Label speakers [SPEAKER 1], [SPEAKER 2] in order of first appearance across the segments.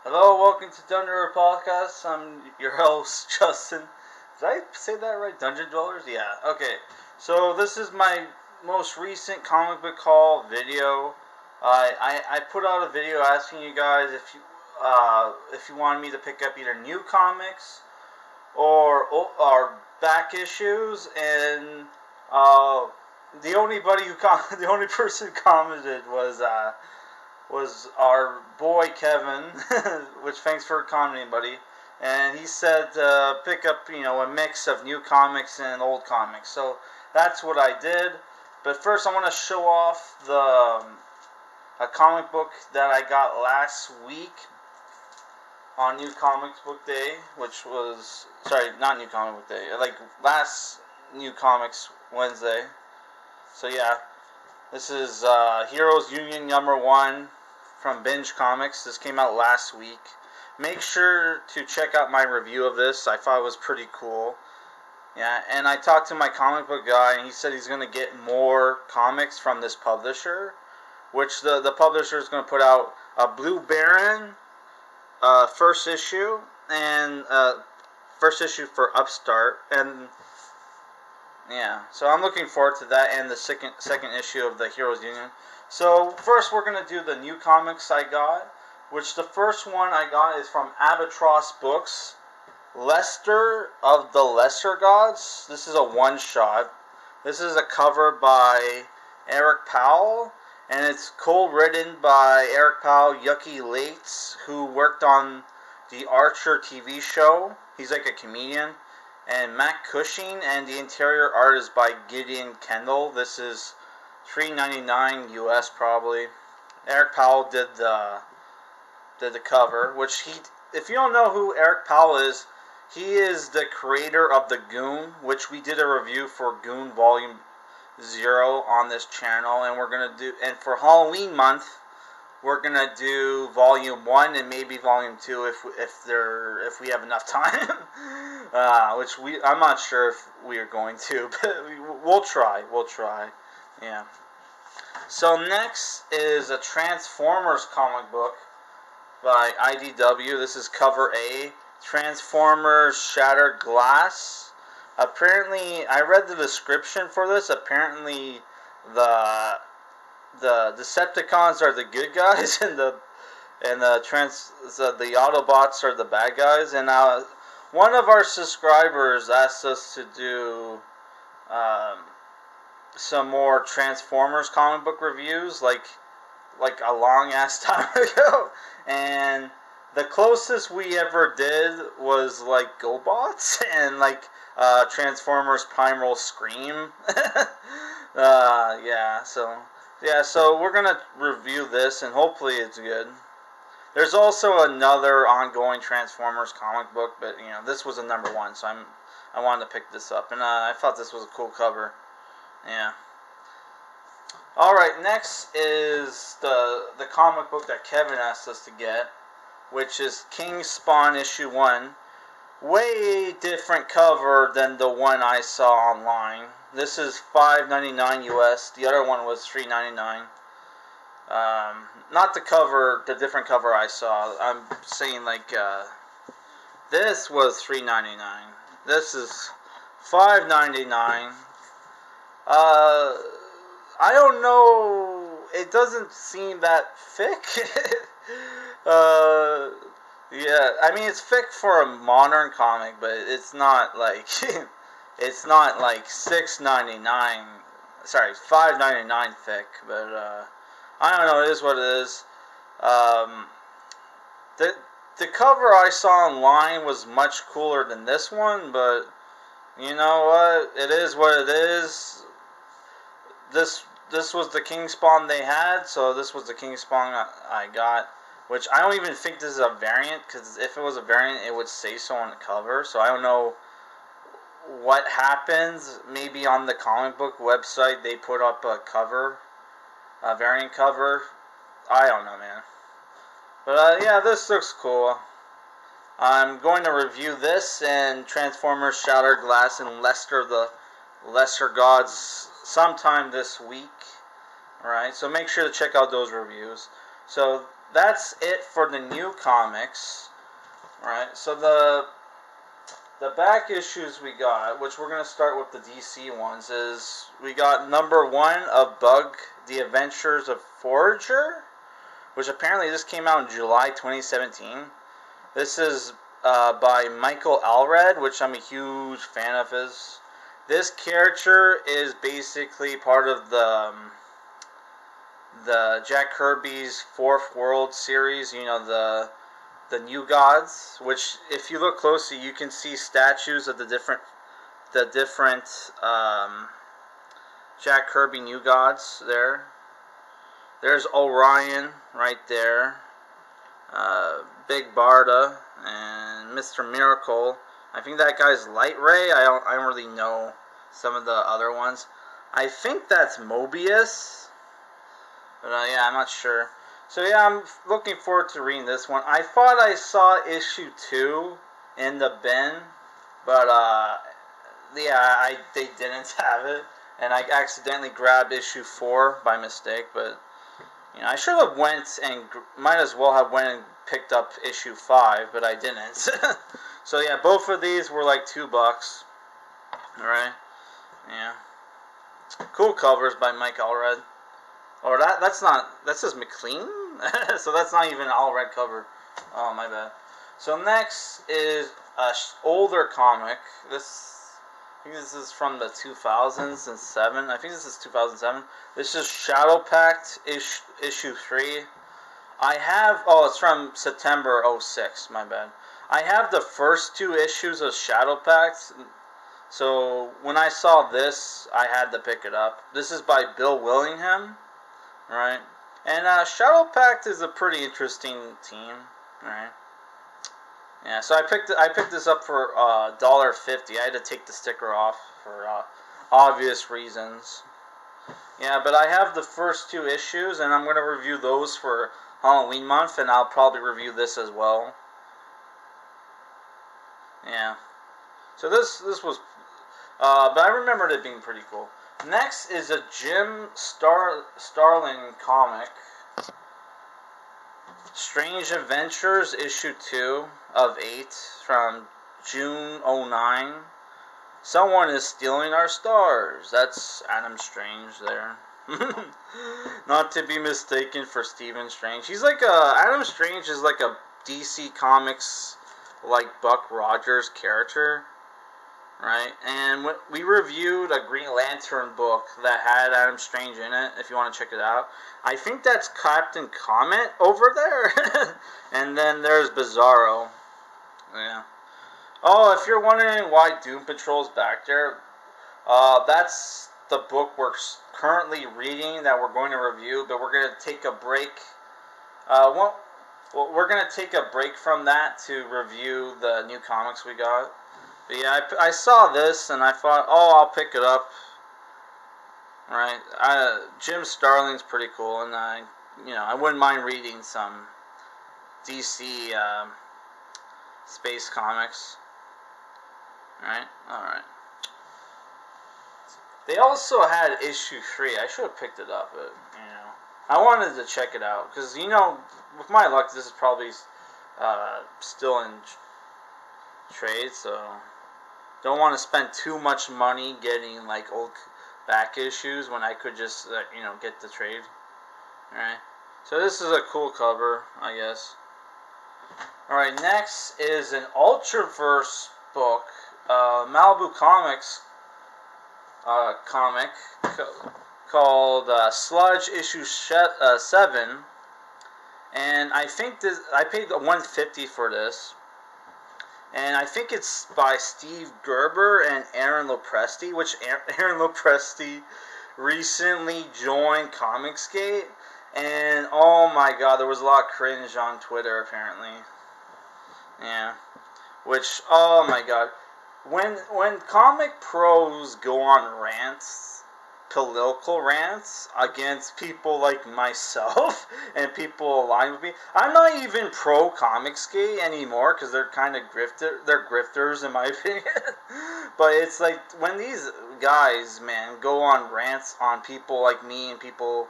[SPEAKER 1] Hello, welcome to Dungeon Podcast. I'm your host, Justin. Did I say that right? Dungeon Dwellers? Yeah, okay. So this is my most recent comic book haul video. I put out a video asking you guys if you wanted me to pick up either new comics or back issues, and uh, the only the only person who commented was our boy Kevin, which thanks for commenting, buddy. And he said pick up, a mix of new comics and old comics. So that's what I did. But first, I want to show off a comic book that I got last week on New Comics Book Day, which was not New Comic Book Day, like last New Comics Wednesday. So yeah, this is Heroes Union #1 from Binge Comics. This came out last week. Make sure to check out my review of this. I thought it was pretty cool. Yeah, and I talked to my comic book guy, and he said he's going to get more comics from this publisher, which the publisher is going to put out a Blue Baron first issue, and first issue for Upstart, and yeah, so I'm looking forward to that and the second issue of the Heroes Union. So first we're going to do the new comics I got, which the first one I got is from Albatross Books, Lester of the Lesser Gods. This is a one-shot. This is a cover by Eric Powell, and it's co-written by Eric Powell, Yucky Lates, who worked on the Archer TV show. He's like a comedian. And Matt Cushing, and the interior art is by Gideon Kendall. This is $3.99 US probably. Eric Powell did the cover, which if you don't know who Eric Powell is, he is the creator of the Goon, which we did a review for Goon Volume 0 on this channel, and and for Halloween month we're gonna do Volume 1 and maybe Volume 2 if we have enough time. I'm not sure if we are going to, but we'll try. Yeah. So next is a Transformers comic book by IDW. This is cover A, Transformers Shattered Glass. Apparently, I read the description for this. Apparently, the Decepticons are the good guys, and the Autobots are the bad guys. And one of our subscribers asked us to do some more Transformers comic book reviews, like a long ass time ago, and the closest we ever did was like GoBots and like Transformers Primal Scream. So we're gonna review this, and hopefully it's good. There's also another ongoing Transformers comic book, but this was a #1, so I wanted to pick this up, and I thought this was a cool cover. Yeah. All right, next is the comic book that Kevin asked us to get, which is King Spawn #1. Way different cover than the one I saw online. This is $5.99 US. The other one was $3.99. Not the different cover I saw. I'm saying this was $3.99. This is $5.99. I don't know. It doesn't seem that thick. Yeah, I mean it's thick for a modern comic, but it's not like it's not like $6.99. Sorry, $5.99 thick. But I don't know. It is what it is. The cover I saw online was much cooler than this one, but you know what? It is what it is. This was the King Spawn they had, so this was the King Spawn I got. Which I don't even think this is a variant, because if it was a variant, it would say so on the cover. So I don't know what happens. Maybe on the comic book website they put up a variant cover. I don't know, man. But yeah, this looks cool. I'm going to review this and Transformers Shattered Glass and Lester the Lesser Gods sometime this week. Alright, so make sure to check out those reviews. So that's it for the new comics. Right, so the back issues we got, which we're going to start with the DC ones, is we got number 1 of Bug, The Adventures of Forager, which apparently this came out in July 2017. This is by Michael Allred, which I'm a huge fan of his. This character is basically part of the Jack Kirby's Fourth World series, you know, the New Gods, which if you look closely you can see statues of the different Jack Kirby New Gods there. There's Orion right there, Big Barda, and Mr. Miracle. I think that guy's Light Ray. I don't really know some of the other ones. I think that's Mobius, but yeah, I'm not sure. So yeah, I'm looking forward to reading this one. I thought I saw issue 2 in the bin, but yeah, they didn't have it, and I accidentally grabbed issue 4 by mistake. But you know, I should have went and might as well have went and picked up issue 5, but I didn't. So yeah, both of these were like $2. All right, yeah, cool covers by Mike Allred. Or that says McLean? So that's not even an all-red cover. Oh, my bad. So next is a older comic. I think this is from the 2007. I think this is 2007. This is Shadow Pact issue 3. It's from September 06, my bad. I have the first 2 issues of Shadow Pact. So when I saw this, I had to pick it up. This is by Bill Willingham. Right, and Shadow Pact is a pretty interesting team, right? Yeah, so I picked this up for $1.50. I had to take the sticker off for obvious reasons. Yeah, but I have the first 2 issues, and I'm gonna review those for Halloween month, and I'll probably review this as well. Yeah, so this was, but I remembered it being pretty cool. Next is a Jim Starlin comic, Strange Adventures, issue 2 of 8, from June 09. Someone is stealing our stars. That's Adam Strange there. Not to be mistaken for Stephen Strange. He's like Adam Strange is like a DC Comics, like Buck Rogers character. Right, and we reviewed a Green Lantern book that had Adam Strange in it, if you want to check it out. I think that's Captain Comet over there. And then there's Bizarro. Yeah. Oh, if you're wondering why Doom Patrol's back there, that's the book we're currently reading that we're going to review, but we're going to take a break. We're going to take a break from that to review the new comics we got. But yeah, I saw this and I thought, oh, I'll pick it up. Right, Jim Starlin's pretty cool, and I wouldn't mind reading some DC space comics. Right, all right. They also had issue 3. I should have picked it up, but I wanted to check it out because with my luck, this is probably still in trade, so. Don't want to spend too much money getting like old back issues when I could just get the trade. Alright, so this is a cool cover, I guess. Alright, next is an Ultraverse book, Malibu Comics comic called Sludge issue 7, and I think I paid $150 for this. And I think it's by Steve Gerber and Aaron Lopresti, which Aaron Lopresti recently joined Comicsgate. And oh my god, there was a lot of cringe on Twitter apparently. Yeah. Which, oh my god. When comic pros go on rants, political rants against people like myself and people aligned with me. I'm not even pro Comicsgate anymore because they're kind of grifters in my opinion. But it's like when these guys, man, go on rants on people like me and people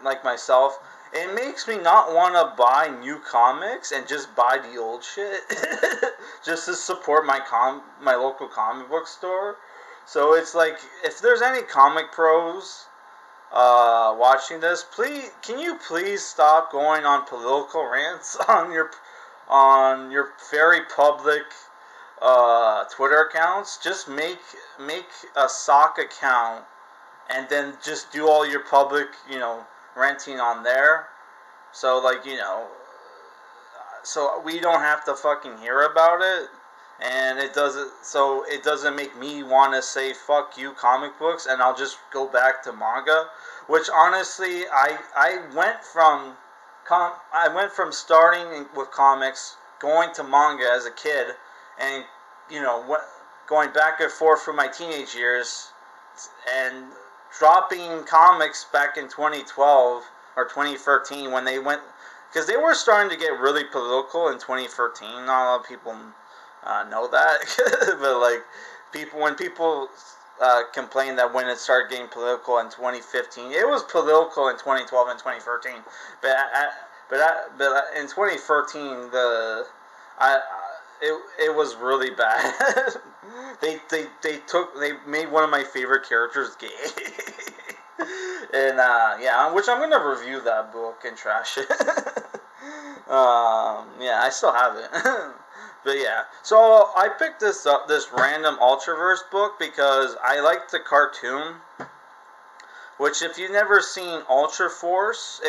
[SPEAKER 1] like myself, it makes me not want to buy new comics and just buy the old shit just to support my local comic book store. So it's like, if there's any comic pros watching this, can you please stop going on political rants on your very public Twitter accounts? Just make a sock account and then just do all your public, renting on there. So, like, so we don't have to fucking hear about it. And it doesn't make me want to say fuck you comic books, and I'll just go back to manga. Which, honestly, I went from starting with comics, going to manga as a kid, and going back and forth through my teenage years, and dropping comics back in 2012 or 2013 when they went, because they were starting to get really political in 2013. Not a lot of people know that, but like when people complained that when it started getting political in 2015, it was political in 2012 and 2013. But in 2013, it was really bad. They made one of my favorite characters gay. And which I'm gonna review that book and trash it. I still have it. But yeah, so I picked this random Ultraverse book because I liked the cartoon. Which, if you've never seen Ultraverse,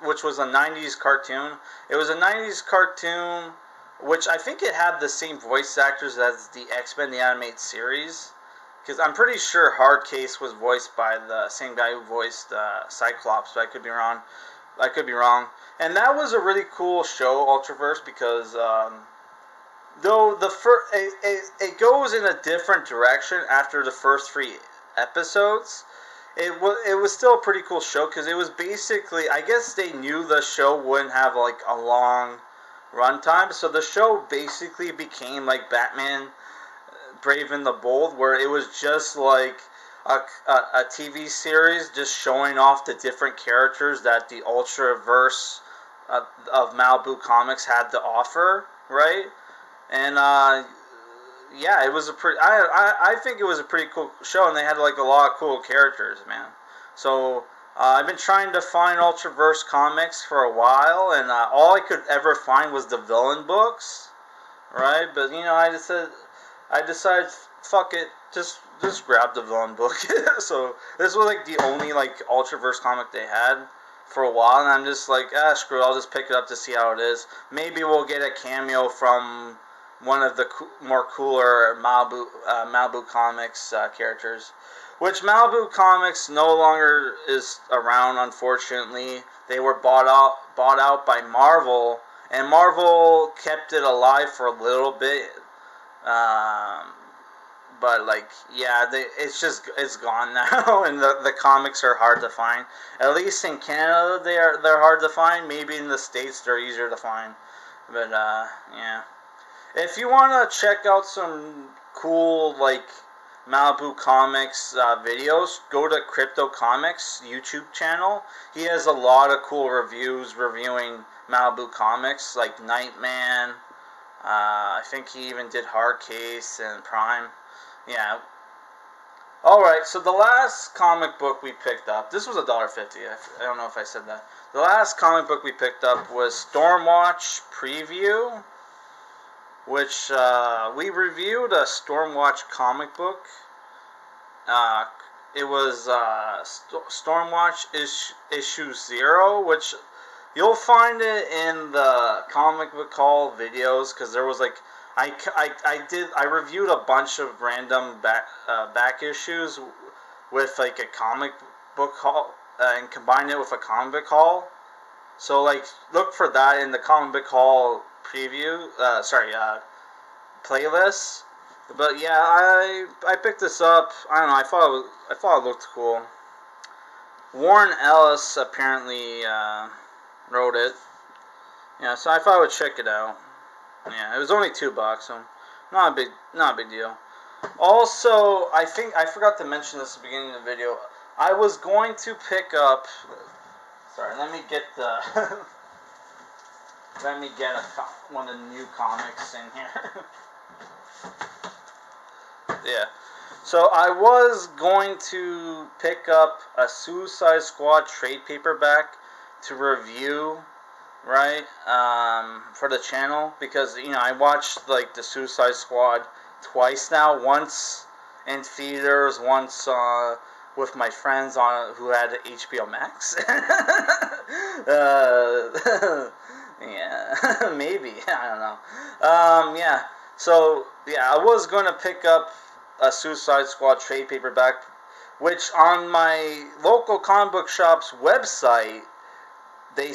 [SPEAKER 1] which was a 90s cartoon, it was a 90s cartoon, which I think it had the same voice actors as the X-Men, the animated series. Because I'm pretty sure Hardcase was voiced by the same guy who voiced Cyclops, but I could be wrong. And that was a really cool show, Ultraverse, because though it goes in a different direction after the first 3 episodes, it was still a pretty cool show, because it was basically, I guess they knew the show wouldn't have like a long runtime, so the show basically became like Batman Brave and the Bold, where it was just like a TV series just showing off the different characters that the Ultraverse of Malibu Comics had to offer, right? And it was a pretty. I think it was a pretty cool show, and they had like a lot of cool characters, man. So I've been trying to find Ultraverse comics for a while, and all I could ever find was the villain books, right? But I decided, fuck it, just grab the villain book. So this was like the only like Ultraverse comic they had for a while, and I'm just like, screw it, I'll just pick it up to see how it is. Maybe we'll get a cameo from one of the more cooler Malibu Comics characters. Which Malibu Comics no longer is around, unfortunately. They were bought out by Marvel, and Marvel kept it alive for a little bit. But like, it's gone now, and the comics are hard to find. At least in Canada, they're hard to find. Maybe in the States they're easier to find. But yeah. If you want to check out some cool like Malibu Comics videos, go to Crypto Comics YouTube channel. He has a lot of cool reviews reviewing Malibu Comics, like Nightman. I think he even did Hardcase and Prime. Yeah. Alright, so the last comic book we picked up, this was $1.50. I don't know if I said that. The last comic book we picked up was Stormwatch Preview, which we reviewed a Stormwatch comic book. It was Stormwatch issue 0, which you'll find it in the comic book haul videos, because there was like I reviewed a bunch of random back issues with like a comic book haul and combined it with a comic book haul. So like look for that in the comic book haul preview. Playlist. But yeah, I picked this up. I don't know. I thought it looked cool. Warren Ellis apparently wrote it. Yeah, so I thought I would check it out. Yeah, it was only $2, so not a big deal. Also, I think I forgot to mention this at the beginning of the video. I was going to pick up Sorry, let me get the... let me get one of the new comics in here. Yeah. So I was going to pick up a Suicide Squad trade paperback to review, right, for the channel, because, you know, I watched, like, the Suicide Squad twice now, once in theaters, once with my friends who had HBO Max. Yeah, maybe, I don't know. Yeah, so, yeah, I was going to pick up a Suicide Squad trade paperback, which on my local comic book shop's website, they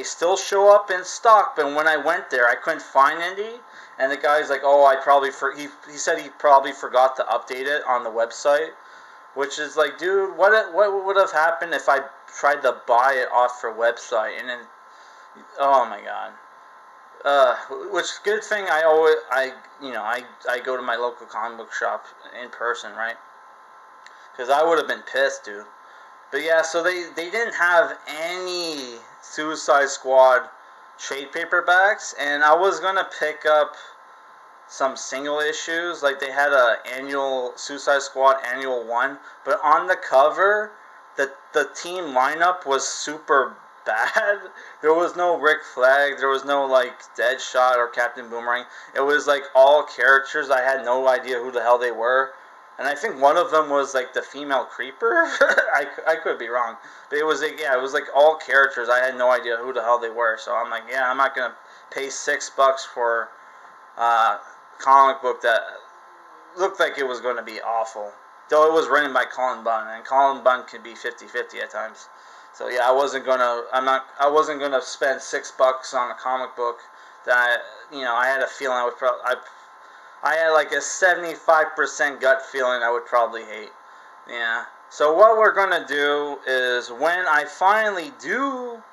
[SPEAKER 1] still show up in stock, but when I went there, I couldn't find any, and the guy's like, oh, I probably, he said he probably forgot to update it on the website, which is like, dude, what would have happened if I tried to buy it off your website, and then, oh my god. Which good thing I go to my local comic book shop in person, right? Because I would have been pissed, dude. But yeah, so they didn't have any Suicide Squad trade paperbacks, and I was gonna pick up some single issues, like they had a annual Suicide Squad annual 1, but on the cover, the team lineup was super bad. There was no Rick Flag, there was no like Deadshot or Captain Boomerang. It was like all characters. I had no idea who the hell they were, and I think one of them was like the female creeper. I could be wrong, but it was like, yeah, it was like all characters. I had no idea who the hell they were, so I'm like, yeah, I'm not gonna pay $6 for comic book that looked like it was going to be awful. Though it was written by Colin Bunn, and Colin Bunn can be 50-50 at times. So yeah, I wasn't gonna spend $6 on a comic book that, you know, I had a feeling I had like a 75% gut feeling I would probably hate. Yeah. So what we're gonna do is, when I finally do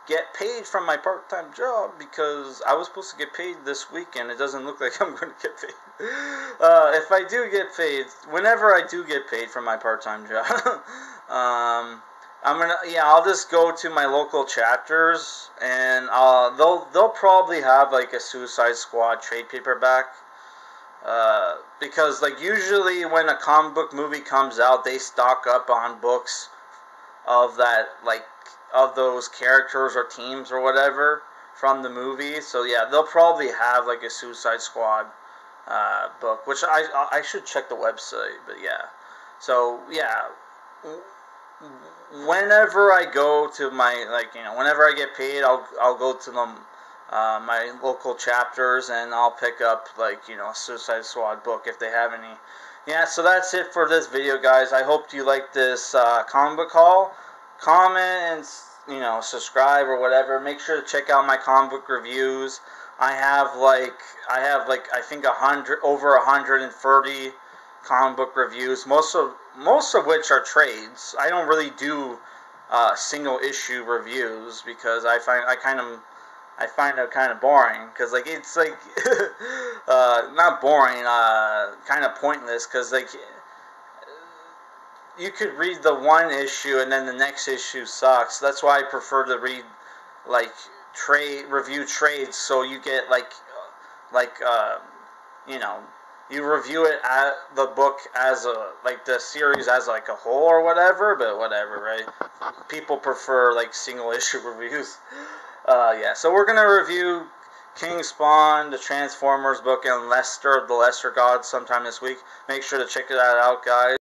[SPEAKER 1] get paid from my part-time job, because I was supposed to get paid this weekend, it doesn't look like I'm going to get paid. If I do get paid, whenever I do get paid from my part-time job, I'll just go to my local chapters, and they'll probably have like a Suicide Squad trade paperback, because like usually when a comic book movie comes out, they stock up on books of that, like, of those characters or teams or whatever from the movie. So yeah, they'll probably have like a Suicide Squad book, which I should check the website, but yeah. So yeah, whenever I go to my, like, you know, whenever I get paid, I'll go to them, my local chapters, and I'll pick up, like, you know, a Suicide Squad book if they have any. Yeah, so that's it for this video, guys. I hope you like this comic book haul. Comment and, you know, subscribe or whatever. Make sure to check out my comic book reviews. I have like I think over 130 comic book reviews. Most of which are trades. I don't really do single issue reviews, because I find it kind of boring, because like it's like not boring, kind of pointless, because like you could read the one issue and then the next issue sucks. That's why I prefer to read like review trades, so you get like you know, you review it at the book as like the series as like a whole or whatever, but whatever, right? People prefer like single issue reviews. Yeah, so we're gonna review King Spawn, the Transformers book, and Lester, the Lesser Gods sometime this week. Make sure to check that out, guys.